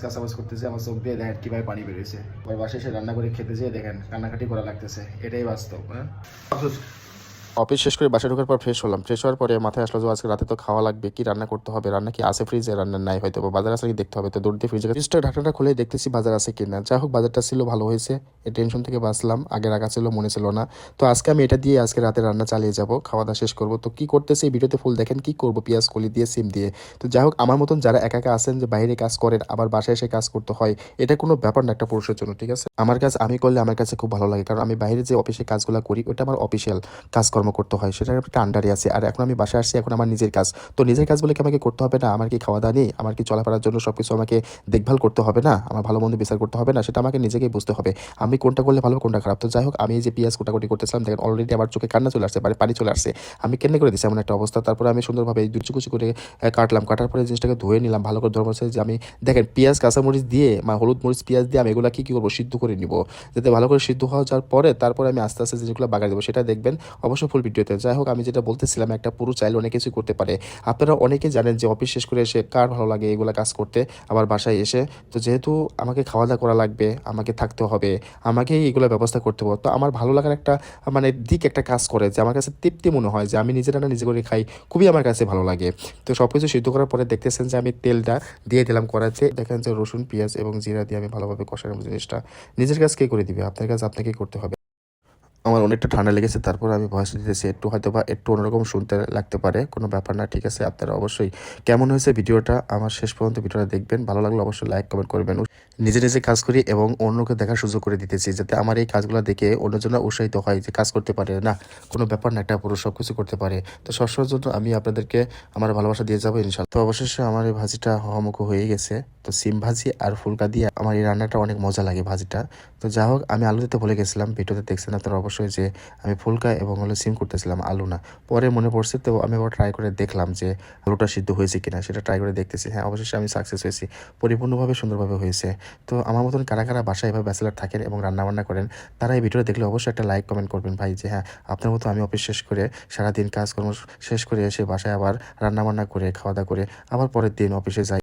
কাঁচাবাজ করতেছে, আমার চোখ দিয়ে দেখেন কীভাবে পানি বেরিয়েছে। ওর বাসায় এসে রান্না করে খেতে যেয়ে দেখেন কান্নাকাটি করা লাগতেছে, এটাই বাস্তব। হ্যাঁ, অফিস শেষ করে বাসায় ঢোকার পর ফ্রেশ হলাম। ফ্রেশ হওয়ার পরে মাথায় আসলো যে আজকে রাতে তো খাওয়া লাগবে, কি রান্না করতে হবে, রান্না কি আছে ফ্রিজে, রান্না নাই হয়তো বাজার আছে কি দেখতে হবে। তো দৌড় দিয়ে ফ্রিজটা ঢাকনাটা খুলে দেখতেছি বাজার আছে কিনা। যাই হোক বাজারটা ছিল, ভালো হয়েছে, এই টেনশন থেকে বাঁচলাম। আগে রাখা ছিল, মনে ছিল না। তো আজকে আমি এটা দিয়ে আজকে রাতে রান্না চালিয়ে যাব, খাওয়া দাওয়া শেষ করবো। তো কি করতেছি এই ভিডিওতে ফুল দেখেন, কি করবো পেঁয়াজ কলি দিয়ে সিম দিয়ে। তো যাই হোক আমার মতন যারা একা একা আছেন যে বাইরে কাজ করেন আবার বাসায় এসে কাজ করতে হয়, এটা কোনো ব্যাপার না একটা পুরুষের জন্য, ঠিক আছে। আমার কাজ আমি করলে আমার কাছে খুব ভালো লাগে, কারণ আমি বাইরে যে অফিসে কাজগুলো করি ওটা আমার অফিসিয়াল কাজকর্ম করতে হয়, সেটা একটা আন্ডারে আছে। আর এখন আমি বাসায় আসছি, এখন আমার নিজের কাজ। তো নিজের কাজ বলে কি আমাকে করতে হবে না? আমার কি খাওয়া দাওয়া নেই? আমার কি চলাফেরার জন্য সবকিছু আমাকে দেখভাল করতে হবে না? আমার ভালো মন্দ বিচার করতে হবে না? সেটা আমাকে নিজেকেই বুঝতে হবে আমি কোনটা করলে ভালো কোনটা খারাপ। তো যাই হোক আমি এই যে পেঁয়াজ কোটাকুটি করতেছিলাম, দেখেন অলরেডি আমার চোখে কান্না চলে আসছে, পানি চলে আসছে। আমি কেন করে দিচ্ছি এমন একটা অবস্থা। তারপরে আমি সুন্দরভাবে দুচি কুচি করে কাটলাম, কাটার পরে জিনিসটাকে ধুয়ে নিলাম ভালো করে। ধর্ম যে আমি দেখেন পেঁয়াজ কাঁচামরিচ দিয়ে হলুদ মরিচ পেঁয়াজ দিয়ে আমি এগুলো কি করবো, সিদ্ধ করে নিব, যাতে ভালো করে সিদ্ধ হওয়া যাওয়ার পরে তারপরে আমি আস্তে আস্তে জিনিসগুলো বাগার দেবো, সেটা দেখবেন অবশ্যই ফুল ভিডিওতে। যাই হোক আমি যেটা বলতেছিলাম, একটা পুরো চাইলে অনেক কিছু করতে পারে। আপনারা অনেকে জানেন যে অফিস শেষ করে এসে কার ভালো লাগে এগুলো কাজ করতে, আবার বাসায় এসে তো যেহেতু আমাকে খাওয়া দাওয়া করা লাগবে, আমাকে থাকতে হবে, আমাকেই এগুলো ব্যবস্থা করতে হবে। তো আমার ভালো লাগার একটা দিক একটা কাজ করে যে আমার কাছে তৃপ্তি মনে হয় যে আমি নিজে রান্না নিজে করে খাই, খুবই আমার কাছে ভালো লাগে। তো সব কিছু সিদ্ধ করার পরে দেখতেছেন যে আমি তেলটা দিয়ে দিলাম কড়াইতে। দেখেন যে রসুন পেঁয়াজ এবং জিরা দিয়ে আমি ভালোভাবে কষানোর জিনিসটা। নিজের কাজ কে করে দিবে? আপনার কাজ আপনাকেই করতে হবে। আমার অনেকটা ঠান্ডা লেগেছে, তারপর আমি ভয়েস দিতেছি, একটু হয়তো বা একটু অন্যরকম শুনতে লাগতে পারে, কোনো ব্যাপার না, ঠিক আছে। আপনারা অবশ্যই কেমন হয়েছে ভিডিওটা আমার শেষ পর্যন্ত ভিডিওটা দেখবেন, ভালো লাগলে অবশ্যই লাইক কমেন্ট করবেন। নিজে নিজে কাজ করি এবং অন্যকে দেখার সুযোগ করে দিতেছি, যাতে আমার এই কাজগুলো দেখে অন্যজনরা উৎসাহিত হয় যে কাজ করতে পারে, না কোনো ব্যাপার না, একটা পুরুষ সব কিছু করতে পারে। তো সবসময়ের জন্য আমি আপনাদেরকে আমার ভালোবাসা দিয়ে যাবো ইনশাল্লাহ। তো অবশেষে আমার এই ভাজিটা হওয়ামুখো হয়ে গেছে। তো সিম ভাজি আর ফুলকা দিয়ে আমার এই রান্নাটা অনেক মজা লাগে ভাজিটা। তো যাই হোক আমি আলু দিতে ভুলে গেছিলাম, ভিডিওতে দেখছেন আপনারা অবশ্যই যে আমি ফুলকা এবং সিম করতেছিলাম, আলু না। পরে মনে পড়ছে, তো আমি আবার ট্রাই করে দেখলাম যে আলুটা সিদ্ধ হয়েছে কিনা, সেটা ট্রাই করে দেখতেছি। হ্যাঁ অবশ্যই আমি সাকসেস হয়েছি, পরিপূর্ণভাবে সুন্দরভাবে হয়েছে। তো আমার মতন কারা কারা বাসায় এভাবে ব্যাচেলার থাকেন এবং রান্নাবান্না করেন, তারা এই ভিডিওটা দেখলে অবশ্যই একটা লাইক কমেন্ট করবেন ভাই, যে হ্যাঁ আপনার মতো আমি অফিস শেষ করে সারাদিন কাজকর্ম শেষ করে এসে বাসায় আবার রান্নাবান্না করে খাওয়া দাওয়া করে আবার পরের দিন অফিসে যাই।